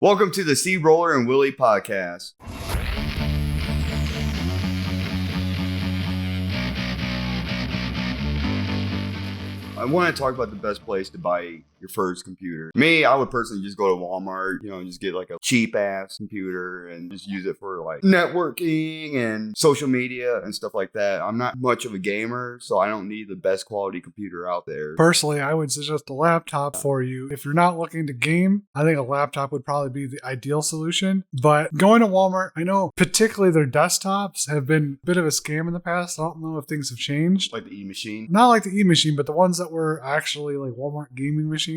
Welcome to the CRollur and Willy podcast. I want to talk about the best place to buy your first computer. Me, I would personally just go to Walmart, and just get like a cheap ass computer and just use it for like networking and social media and stuff like that. I'm not much of a gamer, so I don't need the best quality computer out there. Personally, I would suggest a laptop for you. If you're not looking to game, I think a laptop would probably be the ideal solution. But going to Walmart, I know particularly their desktops have been a bit of a scam in the past. I don't know if things have changed. Like the E-machine? Not like the E-machine, but the ones that were actually like Walmart gaming machines.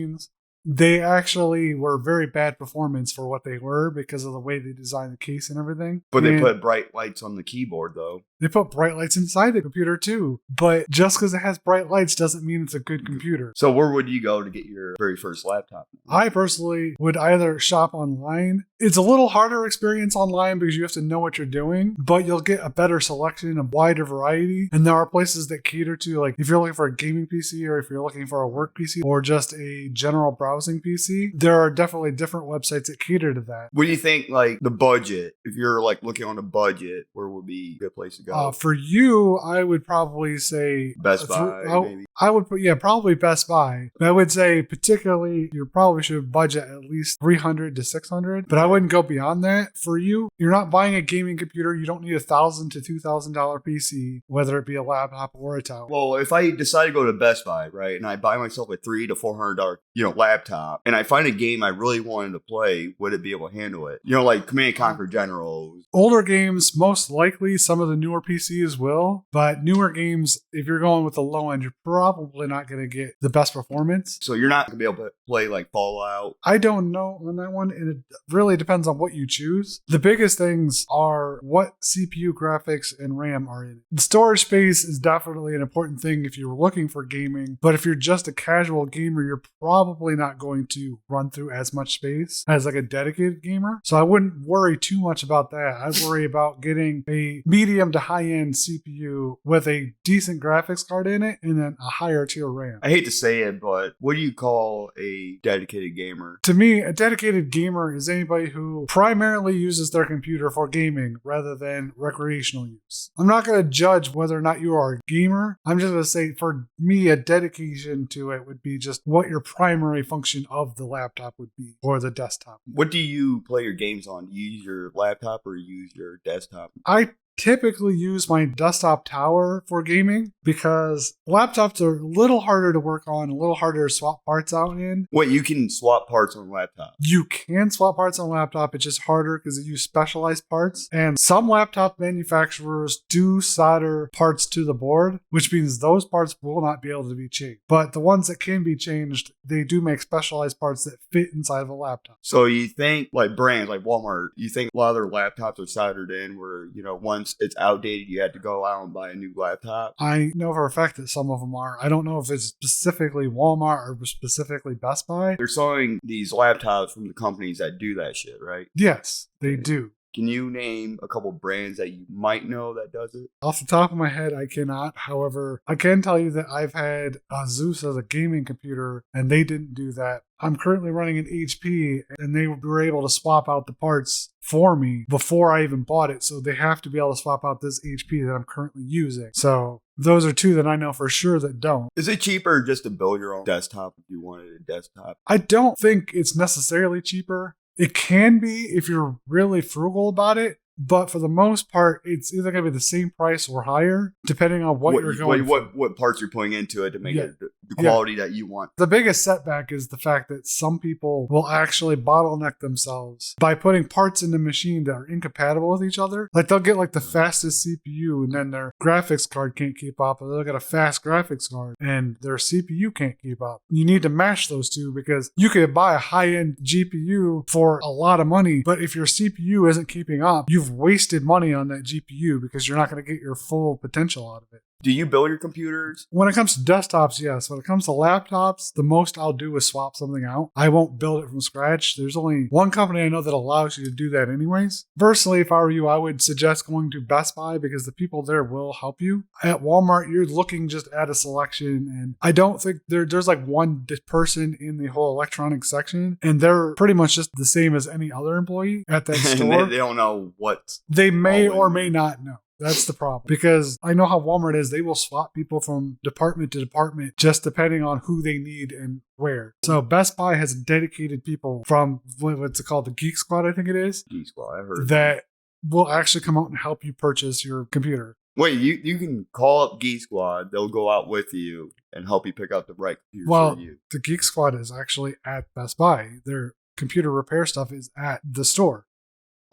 They actually were very bad performance for what they were because of the way they designed the case and everything. But they put bright lights on the keyboard, though. They put bright lights inside the computer, too. But just because it has bright lights doesn't mean it's a good computer. So where would you go to get your very first laptop? I personally would either shop online. It's a little harder experience online because you have to know what you're doing, but you'll get a better selection, a wider variety. And there are places that cater to, like, if you're looking for a gaming PC or if you're looking for a work PC or just a general browsing PC, there are definitely different websites that cater to that. What do you think, like, the budget? If you're, like, looking on a budget, where would be a good place to go? For you, I would probably say Best Buy, maybe. I would put, probably Best Buy. But I would say particularly you probably should budget at least $300 to $600. But I wouldn't go beyond that. For you, you're not buying a gaming computer. You don't need $1,000 to $2,000 PC, whether it be a laptop or a tablet. Well, if I decide to go to Best Buy, right, and I buy myself a $300 to $400, laptop, and I find a game I really wanted to play, would it be able to handle it? Like Command & Conquer Generals. Older games, most likely some of the newer PCs will, but newer games, if you're going with the low end, you're probably not going to get the best performance. So you're not going to be able to play like Fallout? I don't know on that one, and it really depends on what you choose. The biggest things are what CPU graphics and RAM are in it. The storage space is definitely an important thing if you're looking for gaming, but if you're just a casual gamer, you're probably not going to run through as much space as like a dedicated gamer. So I wouldn't worry too much about that. I'd worry about getting a medium to high-end CPU with a decent graphics card in it and then a higher tier RAM. I hate to say it, but what do you call a dedicated gamer? To me, a dedicated gamer is anybody who primarily uses their computer for gaming rather than recreational use. I'm not going to judge whether or not you are a gamer. I'm just going to say for me, a dedication to it would be just what your primary function of the laptop would be or the desktop. What do you play your games on? Do you use your laptop or use your desktop? I typically use my desktop tower for gaming because laptops are a little harder to work on, a little harder to swap parts out in. Wait, you can swap parts on laptop? You can swap parts on a laptop. It's just harder because they use specialized parts. And some laptop manufacturers do solder parts to the board, which means those parts will not be able to be changed. But the ones that can be changed, they do make specialized parts that fit inside of a laptop. So you think like brands like Walmart, you think a lot of their laptops are soldered in where, once it's outdated, you had to go out and buy a new laptop? I know for a fact that some of them are. I don't know if it's specifically Walmart or specifically Best Buy. They're selling these laptops from the companies that do that shit, right? Yes, they do. Can you name a couple brands that you might know that does it? Off the top of my head, I cannot. However, I can tell you that I've had Asus as a gaming computer, and they didn't do that. I'm currently running an HP, and they were able to swap out the parts for me before I even bought it. So they have to be able to swap out this HP that I'm currently using. So those are two that I know for sure that don't. Is it cheaper just to build your own desktop if you wanted a desktop? I don't think it's necessarily cheaper. It can be if you're really frugal about it. But for the most part, it's either going to be the same price or higher, depending on what you're going for. What parts you're putting into it to make it the quality that you want. The biggest setback is the fact that some people will actually bottleneck themselves by putting parts in the machine that are incompatible with each other. Like they'll get like the fastest CPU and then their graphics card can't keep up, or they'll get a fast graphics card and their CPU can't keep up. You need to match those two because you could buy a high-end GPU for a lot of money, but if your CPU isn't keeping up, you've wasted money on that GPU because you're not going to get your full potential out of it. Do you build your computers? When it comes to desktops, yes. When it comes to laptops, the most I'll do is swap something out. I won't build it from scratch. There's only one company I know that allows you to do that anyways. Personally, if I were you, I would suggest going to Best Buy because the people there will help you. At Walmart, you're looking just at a selection, and I don't think there's like one person in the whole electronics section, and they're pretty much just the same as any other employee at that store. They don't know what they may or may not know. That's the problem. Because I know how Walmart is. They will swap people from department to department just depending on who they need and where. So Best Buy has dedicated people from, what's it called? The Geek Squad, I think it is. Geek Squad, I heard. That will actually come out and help you purchase your computer. Wait, you can call up Geek Squad. They'll go out with you and help you pick out the right computer for you. The Geek Squad is actually at Best Buy. Their computer repair stuff is at the store.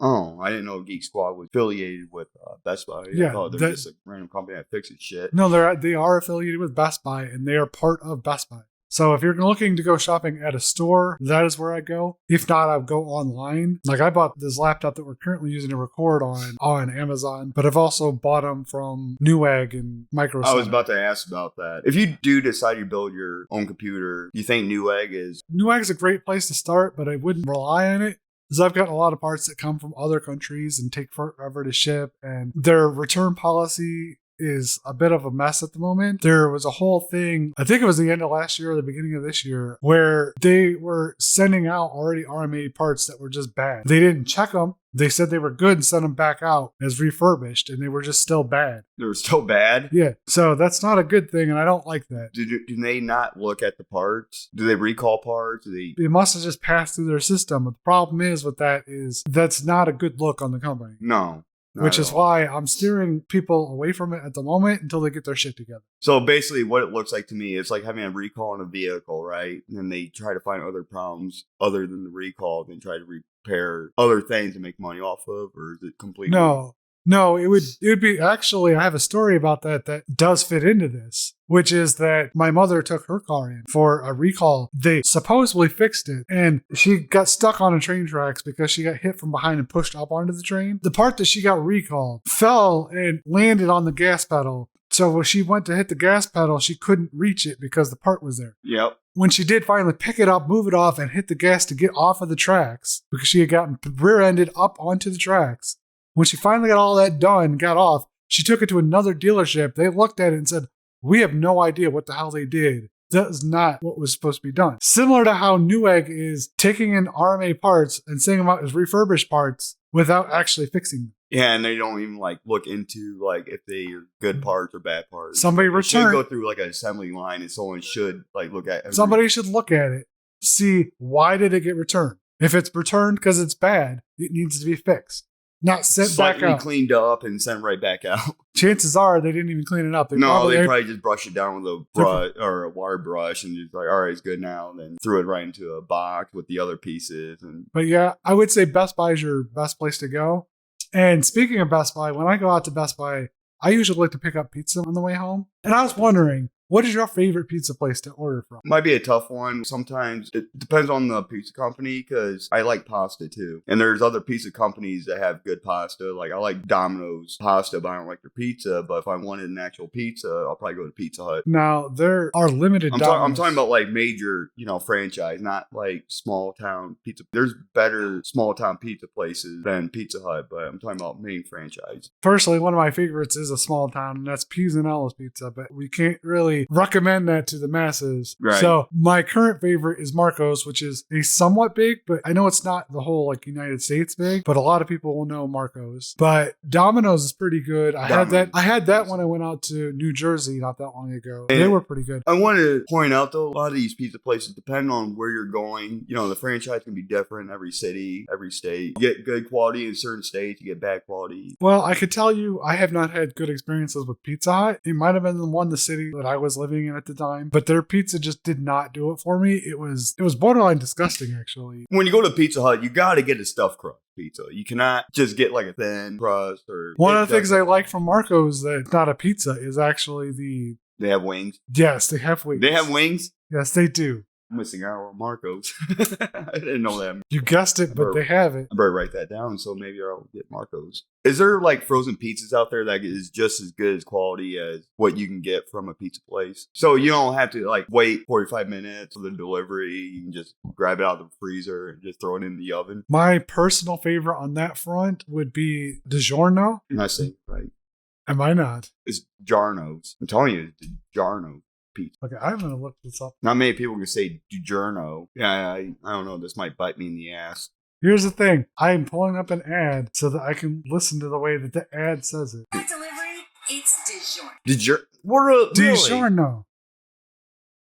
Oh, I didn't know Geek Squad was affiliated with Best Buy. Yeah, I thought they're just a random company that fixes shit. No, they are affiliated with Best Buy, and they are part of Best Buy. So if you're looking to go shopping at a store, that is where I go. If not, I'll go online. Like I bought this laptop that we're currently using to record on Amazon, but I've also bought them from Newegg and Microsoft. I was about to ask about that. If you do decide to build your own computer, do you think Newegg is... Newegg's a great place to start, but I wouldn't rely on it. Because I've got a lot of parts that come from other countries and take forever to ship, and their return policy is a bit of a mess at the moment. There was a whole thing, I think it was the end of last year or the beginning of this year, where they were sending out already RMA parts that were just bad. They didn't check them. They said they were good and sent them back out as refurbished, and they were just still bad. They were still bad? Yeah. So that's not a good thing, and I don't like that. Do they not look at the parts? Do they recall parts? They must have just passed through their system. But the problem is with that is that's not a good look on the company. No. Which is why I'm steering people away from it at the moment until they get their shit together. So basically what it looks like to me, it's like having a recall on a vehicle, right? And then they try to find other problems other than the recall, then try to repair other things to make money off of, or is it completely... No, it would be actually, I have a story about that does fit into this, which is that my mother took her car in for a recall. They supposedly fixed it, and she got stuck on the train tracks because she got hit from behind and pushed up onto the train. The part that she got recalled fell and landed on the gas pedal. So when she went to hit the gas pedal, she couldn't reach it because the part was there. Yep. When she did finally pick it up, move it off, and hit the gas to get off of the tracks, because she had gotten rear-ended up onto the tracks, when she finally got all that done, got off, she took it to another dealership. They looked at it and said, we have no idea what the hell they did. That is not what was supposed to be done. Similar to how Newegg is taking in RMA parts and saying them out as refurbished parts without actually fixing them. Yeah, and they don't even look into if they are good parts or bad parts. Somebody should go through an assembly line, and someone should look at. Somebody should look at it, see why did it get returned. If it's returned because it's bad, it needs to be fixed. Not sent back out. Cleaned up and sent right back out. Chances are they didn't even clean it up. They probably just brushed it down with a brush or a wire brush and just all right, it's good now. And then threw it right into a box with the other pieces. But yeah, I would say Best Buy is your best place to go. And speaking of Best Buy, when I go out to Best Buy, I usually like to pick up pizza on the way home. And I was wondering, what is your favorite pizza place to order from? Might be a tough one. Sometimes it depends on the pizza company because I like pasta too. And there's other pizza companies that have good pasta. Like I like Domino's pasta, but I don't like their pizza. But if I wanted an actual pizza, I'll probably go to Pizza Hut. Now, there are limited I'm talking about major, franchise, not small town pizza. There's better small town pizza places than Pizza Hut, but I'm talking about main franchise. Personally, one of my favorites is a small town, and that's Pizzanella's Pizza, but we can't really recommend that to the masses. Right. So my current favorite is Marco's, which is a somewhat big, but I know it's not the whole United States big, but a lot of people will know Marco's. But Domino's is pretty good. I had that when I went out to New Jersey not that long ago. They were pretty good. I want to point out though, a lot of these pizza places depend on where you're going. The franchise can be different in every city, every state. You get good quality in certain states, you get bad quality. Well, I could tell you I have not had good experiences with Pizza Hut. It might have been the city that I was living in at the time, but their pizza just did not do it for me. It was borderline disgusting, actually. When you go to Pizza Hut, you got to get a stuffed crust pizza. You cannot just get a thin crust. Or one of the things I like from Marco's that's not a pizza is actually they have wings. Yes, they have wings. They have wings? Yes, they do. I'm missing out on Marco's. I didn't know that. You guessed it, but they have it. I better write that down, so maybe I'll get Marco's. Is there like frozen pizzas out there that is just as good as quality as what you can get from a pizza place? So you don't have to like wait 45 minutes for the delivery. You can just grab it out of the freezer and just throw it in the oven. My personal favorite on that front would be DiGiorno. And I say, right. Am I not? It's Jarno's. I'm telling you, it's Jarno pizza. Okay, I'm going to look this up. Not many people can say DiGiorno. Yeah, I don't know. This might bite me in the ass. Here's the thing. I am pulling up an ad so that I can listen to the way that the ad says it. Delivery, it's DiGiorno. DiGiorno.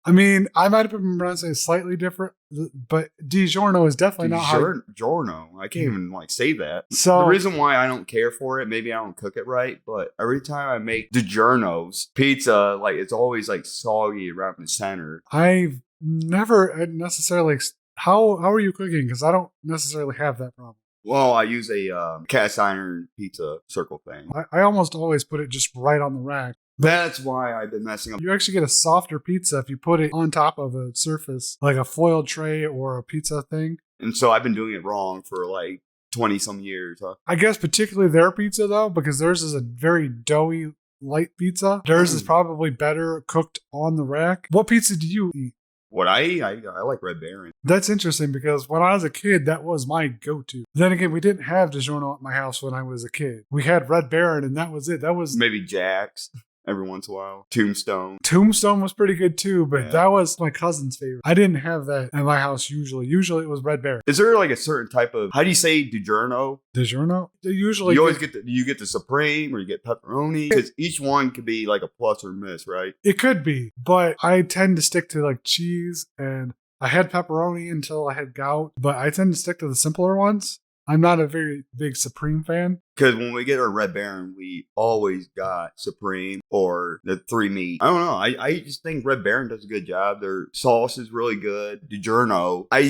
I mean, I might have been pronouncing it slightly different, but DiGiorno is definitely not how... DiGiorno. I can't even like say that. So the reason why I don't care for it, maybe I don't cook it right, but every time I make DiGiorno's pizza, like it's always like soggy around the center. I've never necessarily... How are you cooking? Because I don't necessarily have that problem. Well, I use a cast iron pizza circle thing. I almost always put it just right on the rack. That's why I've been messing up. You actually get a softer pizza if you put it on top of a surface, like a foiled tray or a pizza thing. And so I've been doing it wrong for like 20 some years. Huh? I guess particularly their pizza though, because theirs is a very doughy, light pizza. Theirs is probably better cooked on the rack. What pizza do you eat? What I eat, I like Red Baron. That's interesting because when I was a kid, that was my go-to. Then again, we didn't have DiGiorno at my house when I was a kid. We had Red Baron and that was it. That was maybe Jack's every once in a while. Tombstone. Tombstone was pretty good too, but that was my cousin's favorite. I didn't have that at my house usually. Usually it was Red Baron. Is there like a certain type of, how do you say DiGiorno? DiGiorno? Usually you always get do you get the Supreme or you get pepperoni? Because each one could be like a plus or miss, right? It could be, but I tend to stick to like cheese, and I had pepperoni until I had gout, but I tend to stick to the simpler ones. I'm not a very big Supreme fan. Because when we get our Red Baron, we always got Supreme or the 3 meat. I don't know. I just think Red Baron does a good job. Their sauce is really good. DiGiorno. I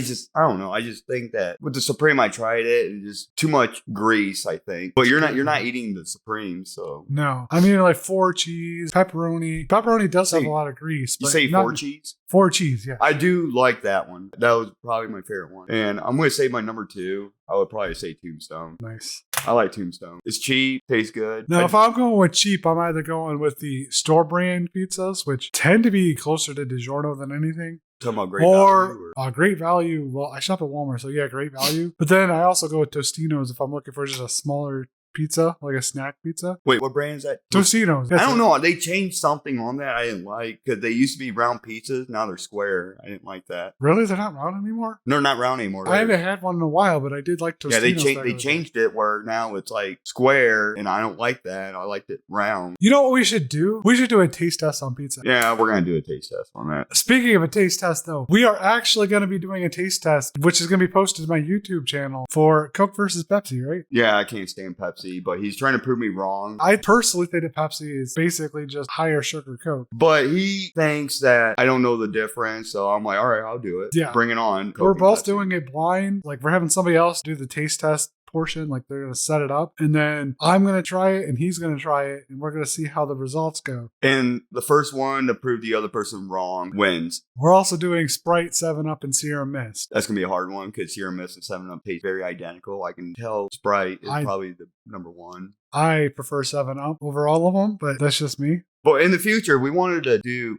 don't know. I just think that with the Supreme, I tried it. It's just too much grease, I think. But you're not eating the Supreme, so. No. I mean, like 4 cheese, pepperoni. Pepperoni does have a lot of grease. You say 4 cheese? 4 cheese, yeah. I do like that one. That was probably my favorite one. And I'm going to say my number 2. I would probably say Tombstone. Nice. I like Tombstone. It's cheap, tastes good. Now, if I'm going with cheap, I'm either going with the store brand pizzas, which tend to be closer to DiGiorno than anything. Talking about Great Value? Or Great Value. Well, I shop at Walmart, so yeah, Great Value. But then I also go with Tostino's if I'm looking for just a smaller pizza, like a snack pizza. Wait, what brand is that? Tostino's. I don't know. They changed something on that I didn't like because they used to be round pizzas. Now they're square. I didn't like that. Really? They're not round anymore? No, not round anymore. I haven't had one in a while, but I did like Tostino's. Yeah, they changed it where now it's like square, and I don't like that. I liked it round. You know what we should do? We should do a taste test on pizza. Yeah, we're going to do a taste test on that. Speaking of a taste test, though, we are actually going to be doing a taste test, which is going to be posted to my YouTube channel for Coke versus Pepsi, right? Yeah, I can't stand Pepsi, but he's trying to prove me wrong. I personally think that Pepsi is basically just higher sugar Coke. But he thinks that I don't know the difference, so I'm like, all right, I'll do it. Yeah. Bring it on. We're both doing it blind. Like, we're having somebody else do the taste test portion, like they're going to set it up, and then I'm going to try it and he's going to try it, and we're going to see how the results go. And the first one to prove the other person wrong wins. We're also doing Sprite, 7-Up, and Sierra Mist. That's going to be a hard one because Sierra Mist and 7-Up taste very identical. I can tell Sprite is probably the number 1. I prefer 7-Up over all of them, but that's just me. But in the future, we wanted to do,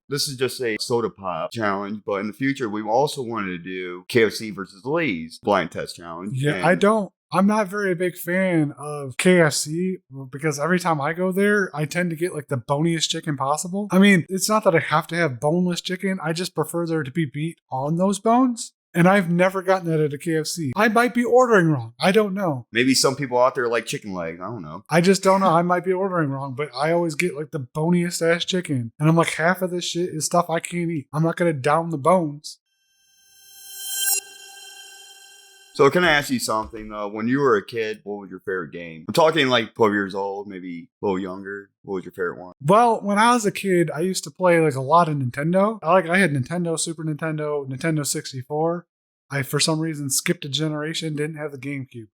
this is just a soda pop challenge, but in the future, we also wanted to do KFC versus Lay's blind test challenge. Yeah, I'm not very big fan of KFC because every time I go there, I tend to get like the boniest chicken possible. I mean, it's not that I have to have boneless chicken. I just prefer there to be meat on those bones. And I've never gotten that at a KFC. I might be ordering wrong. I don't know. Maybe some people out there like chicken legs. I don't know. I just don't know. I might be ordering wrong, but I always get like the boniest ass chicken. And I'm like, half of this shit is stuff I can't eat. I'm not going to down the bones. So can I ask you something though? When you were a kid, what was your favorite game? I'm talking like 12 years old, maybe a little younger. What was your favorite one? Well, when I was a kid, I used to play like a lot of Nintendo. I had Nintendo, Super Nintendo, Nintendo 64. I, for some reason, skipped a generation, didn't have the GameCube.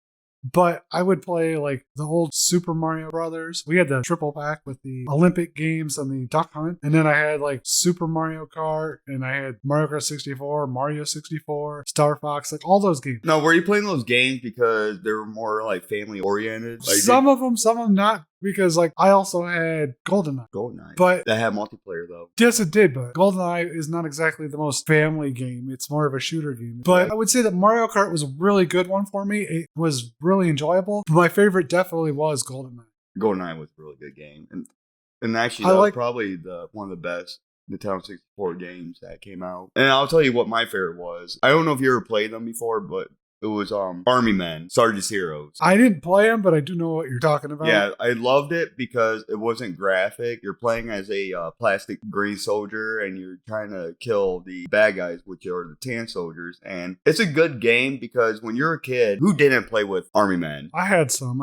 But I would play like the old Super Mario Brothers. We had the triple pack with the Olympic Games and the Duck Hunt. And then I had like Super Mario Kart, and I had Mario Kart 64, Mario 64, Star Fox, like all those games. Now, were you playing those games because they were more like family oriented? Like, Some of them not. Because like I also had GoldenEye. GoldenEye. But that had multiplayer though. yes, it did, but GoldenEye is not exactly the most family game. It's more of a shooter game. But I would say that Mario Kart was a really good one for me. It was really enjoyable. But my favorite definitely was GoldenEye. GoldenEye was a really good game. And actually, that was probably one of the best Nintendo 64 games that came out. And I'll tell you what my favorite was. I don't know if you ever played them before, but it was Army Men, Sarge's Heroes. I didn't play them, but I do know what you're talking about. Yeah, I loved it because it wasn't graphic. You're playing as a plastic green soldier, and you're trying to kill the bad guys, which are the tan soldiers. And it's a good game because when you're a kid, who didn't play with Army Men? I had some.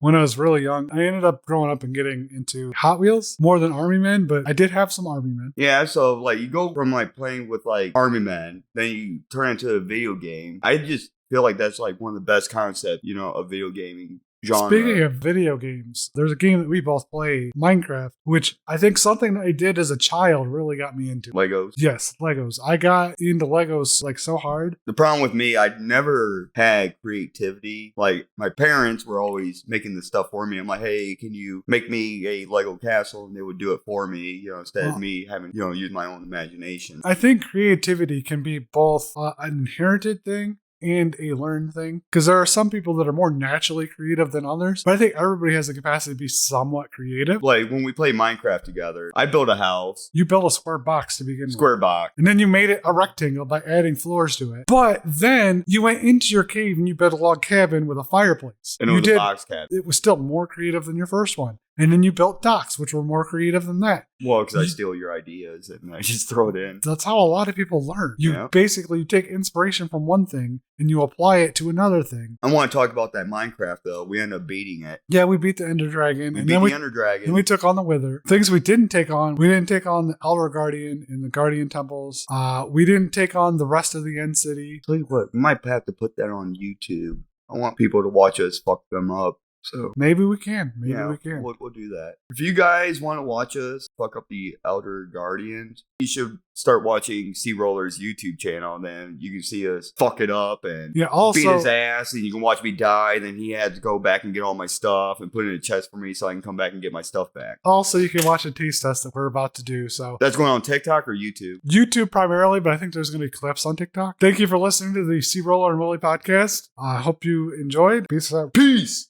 When I was really young, I ended up growing up and getting into Hot Wheels more than Army Men, but I did have some Army Men. Yeah, so like you go from like playing with like Army Men, then you turn into a video game. I just feel like that's like one of the best concepts, of video gaming genre. Speaking of video games, there's a game that we both play, Minecraft, which I think something that I did as a child really got me into. Legos? Yes, Legos. I got into Legos like so hard. The problem with me, I never had creativity. Like my parents were always making this stuff for me. I'm like, hey, can you make me a Lego castle? And they would do it for me, instead of me having, use my own imagination. I think creativity can be both an inherited thing and a learned thing, because there are some people that are more naturally creative than others, but I think everybody has the capacity to be somewhat creative. Like when we play Minecraft together, I built a house. You built a square box to begin with. Square box. And then you made it a rectangle by adding floors to it. But then you went into your cave and you built a log cabin with a fireplace. And it was a box cabin. It was still more creative than your first one. And then you built docks, which were more creative than that. Well, because I steal your ideas and I just throw it in. That's how a lot of people learn. You basically take inspiration from one thing and you apply it to another thing. I want to talk about that Minecraft, though. We ended up beating it. Yeah, we beat the Ender Dragon. We beat the Ender Dragon. And we took on the Wither. Things we didn't take on. We didn't take on the Elder Guardian and the Guardian Temples. We didn't take on the rest of the End City. Tell you what, we might have to put that on YouTube. I want people to watch us fuck them up. So maybe we can. We can. We'll do that. If you guys want to watch us fuck up the Elder Guardians, you should start watching CRollur's YouTube channel. Then you can see us fuck it up and beat his ass, and you can watch me die. Then he had to go back and get all my stuff and put it in a chest for me so I can come back and get my stuff back. Also, you can watch a taste test that we're about to do. So that's going on TikTok or YouTube? YouTube primarily, but I think there's going to be clips on TikTok. Thank you for listening to the CRollur and Willy podcast. I hope you enjoyed. Peace out. Peace.